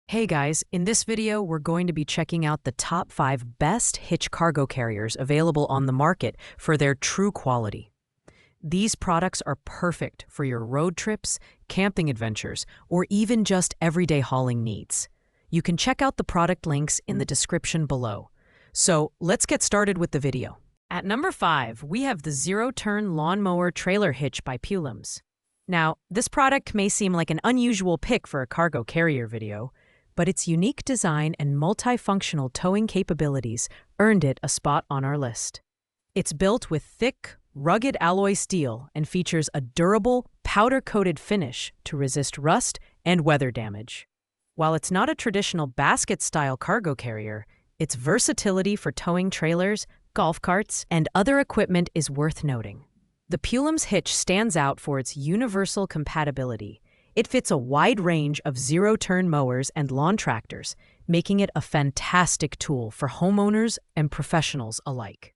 Hey guys, in this video, we're going to be checking out the top 5 best Hitch cargo carriers available on the market for their true quality. These products are perfect for your road trips, camping adventures, or even just everyday hauling needs. You can check out the product links in the description below. So let's get started with the video. At number 5, we have the Zero-Turn Lawnmower Trailer Hitch by Pullums. Now, this product may seem like an unusual pick for a cargo carrier video, but its unique design and multifunctional towing capabilities earned it a spot on our list. It's built with thick, rugged alloy steel and features a durable, powder-coated finish to resist rust and weather damage. While it's not a traditional basket-style cargo carrier, its versatility for towing trailers, golf carts, and other equipment is worth noting. The Pullums Hitch stands out for its universal compatibility. It fits a wide range of zero-turn mowers and lawn tractors, making it a fantastic tool for homeowners and professionals alike.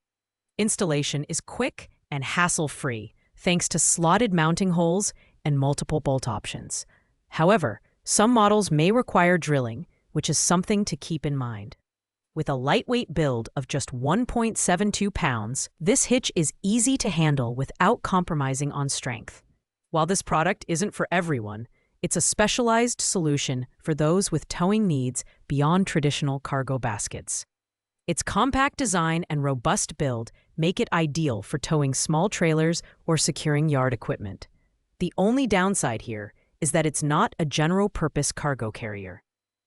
Installation is quick and hassle-free, thanks to slotted mounting holes and multiple bolt options. However, some models may require drilling, which is something to keep in mind. With a lightweight build of just 1.72 pounds, this hitch is easy to handle without compromising on strength. While this product isn't for everyone, it's a specialized solution for those with towing needs beyond traditional cargo baskets. Its compact design and robust build make it ideal for towing small trailers or securing yard equipment. The only downside here is that it's not a general-purpose cargo carrier.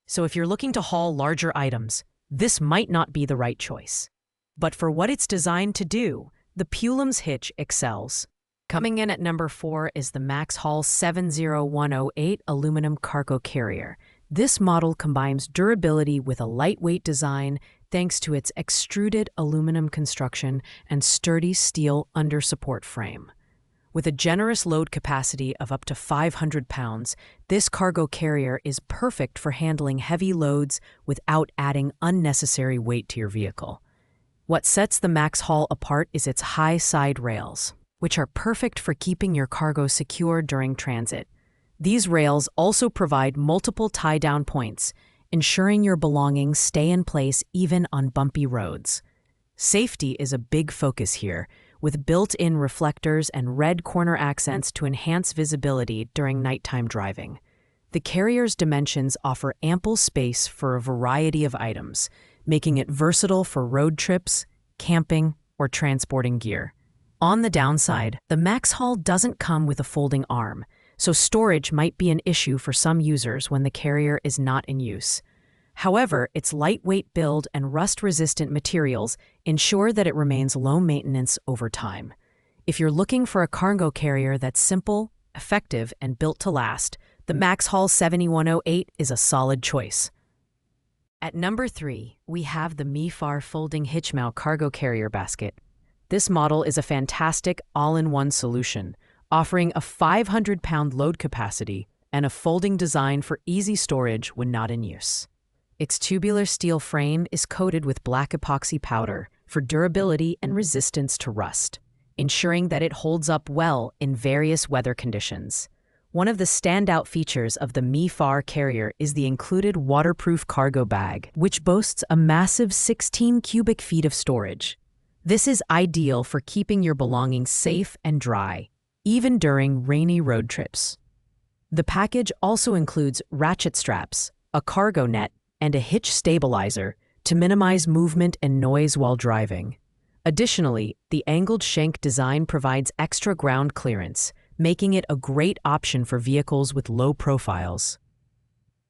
So if you're looking to haul larger items, this might not be the right choice. But for what it's designed to do, the Pullums Hitch excels. Coming in at number 4 is the MaxxHaul 70108 aluminum cargo carrier. This model combines durability with a lightweight design thanks to its extruded aluminum construction and sturdy steel under-support frame. With a generous load capacity of up to 500 pounds, this cargo carrier is perfect for handling heavy loads without adding unnecessary weight to your vehicle. What sets the MaxxHaul apart is its high side rails, which are perfect for keeping your cargo secure during transit. These rails also provide multiple tie-down points, ensuring your belongings stay in place even on bumpy roads. Safety is a big focus here, with built-in reflectors and red corner accents to enhance visibility during nighttime driving. The carrier's dimensions offer ample space for a variety of items, making it versatile for road trips, camping, or transporting gear. On the downside, the MaxxHaul doesn't come with a folding arm, so storage might be an issue for some users when the carrier is not in use. However, its lightweight build and rust-resistant materials ensure that it remains low maintenance over time. If you're looking for a cargo carrier that's simple, effective, and built to last, the MaxxHaul 7108 is a solid choice. At number 3, we have the MeeFar folding hitch mount cargo carrier basket. This model is a fantastic all-in-one solution, offering a 500-pound load capacity and a folding design for easy storage when not in use. Its tubular steel frame is coated with black epoxy powder for durability and resistance to rust, ensuring that it holds up well in various weather conditions. One of the standout features of the MeeFar carrier is the included waterproof cargo bag, which boasts a massive 16 cubic feet of storage. This is ideal for keeping your belongings safe and dry, even during rainy road trips. The package also includes ratchet straps, a cargo net, and a hitch stabilizer to minimize movement and noise while driving. Additionally, the angled shank design provides extra ground clearance, making it a great option for vehicles with low profiles.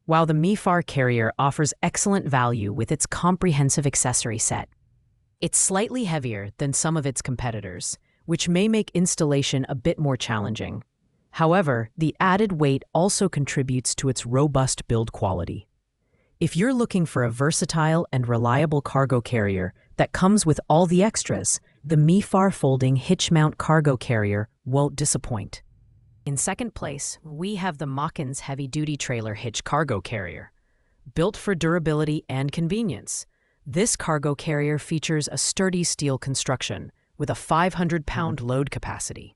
While the MeeFar carrier offers excellent value with its comprehensive accessory set, it's slightly heavier than some of its competitors, which may make installation a bit more challenging. However, the added weight also contributes to its robust build quality. If you're looking for a versatile and reliable cargo carrier that comes with all the extras, the MeeFar folding hitch mount cargo carrier won't disappoint. In second place, we have the MaxxHaul heavy-duty trailer hitch cargo carrier. Built for durability and convenience, this cargo carrier features a sturdy steel construction with a 500-pound load capacity.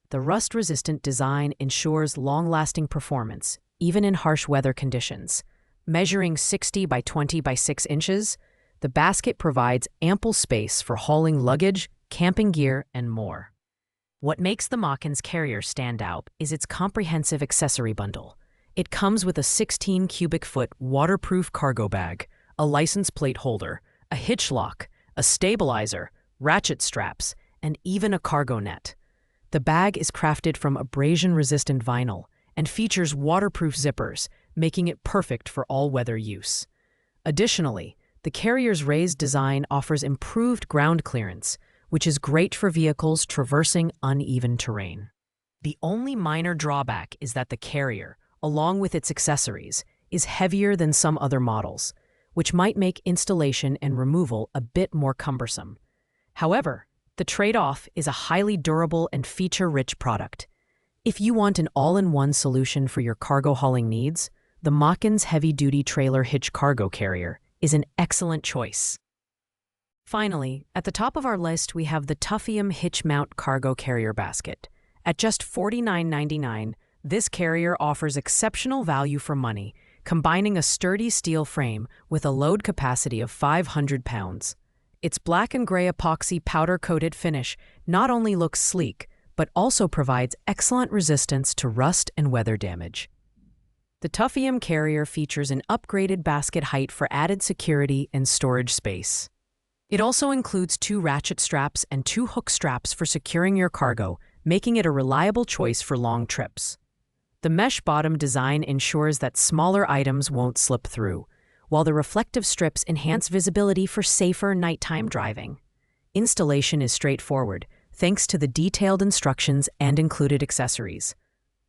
The rust-resistant design ensures long-lasting performance, even in harsh weather conditions. Measuring 60 by 20 by 6 inches, the basket provides ample space for hauling luggage, camping gear, and more. What makes the MaxxHaul carrier stand out is its comprehensive accessory bundle. It comes with a 16 cubic foot waterproof cargo bag, a license plate holder, a hitch lock, a stabilizer, ratchet straps, and even a cargo net. The bag is crafted from abrasion-resistant vinyl and features waterproof zippers, making it perfect for all-weather use. Additionally, the carrier's raised design offers improved ground clearance, which is great for vehicles traversing uneven terrain. The only minor drawback is that the carrier, along with its accessories, is heavier than some other models, which might make installation and removal a bit more cumbersome. However, the trade-off is a highly durable and feature-rich product. If you want an all-in-one solution for your cargo hauling needs, the MaxxHaul heavy-duty trailer hitch cargo carrier is an excellent choice. Finally, at the top of our list, we have the Tuffium Hitch Mount Cargo Carrier Basket. At just $49.99, this carrier offers exceptional value for money, combining a sturdy steel frame with a load capacity of 500 pounds. Its black and gray epoxy powder-coated finish not only looks sleek, but also provides excellent resistance to rust and weather damage. The Tuffium carrier features an upgraded basket height for added security and storage space. It also includes 2 ratchet straps and 2 hook straps for securing your cargo, making it a reliable choice for long trips. The mesh bottom design ensures that smaller items won't slip through, while the reflective strips enhance visibility for safer nighttime driving. Installation is straightforward, thanks to the detailed instructions and included accessories.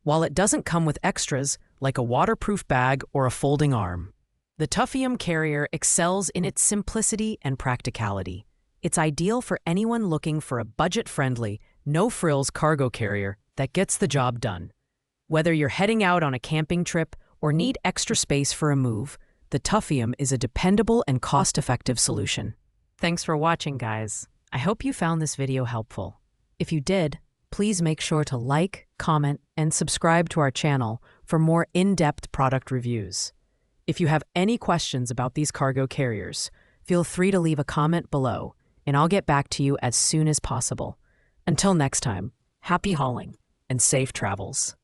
While it doesn't come with extras, like a waterproof bag or a folding arm, the Tuffium carrier excels in its simplicity and practicality. It's ideal for anyone looking for a budget-friendly, no-frills cargo carrier that gets the job done. Whether you're heading out on a camping trip or need extra space for a move, the Tuffium is a dependable and cost-effective solution. Thanks for watching, guys. I hope you found this video helpful. If you did, please make sure to like, comment, and subscribe to our channel for more in-depth product reviews. If you have any questions about these cargo carriers, feel free to leave a comment below, and I'll get back to you as soon as possible. Until next time, happy hauling and safe travels.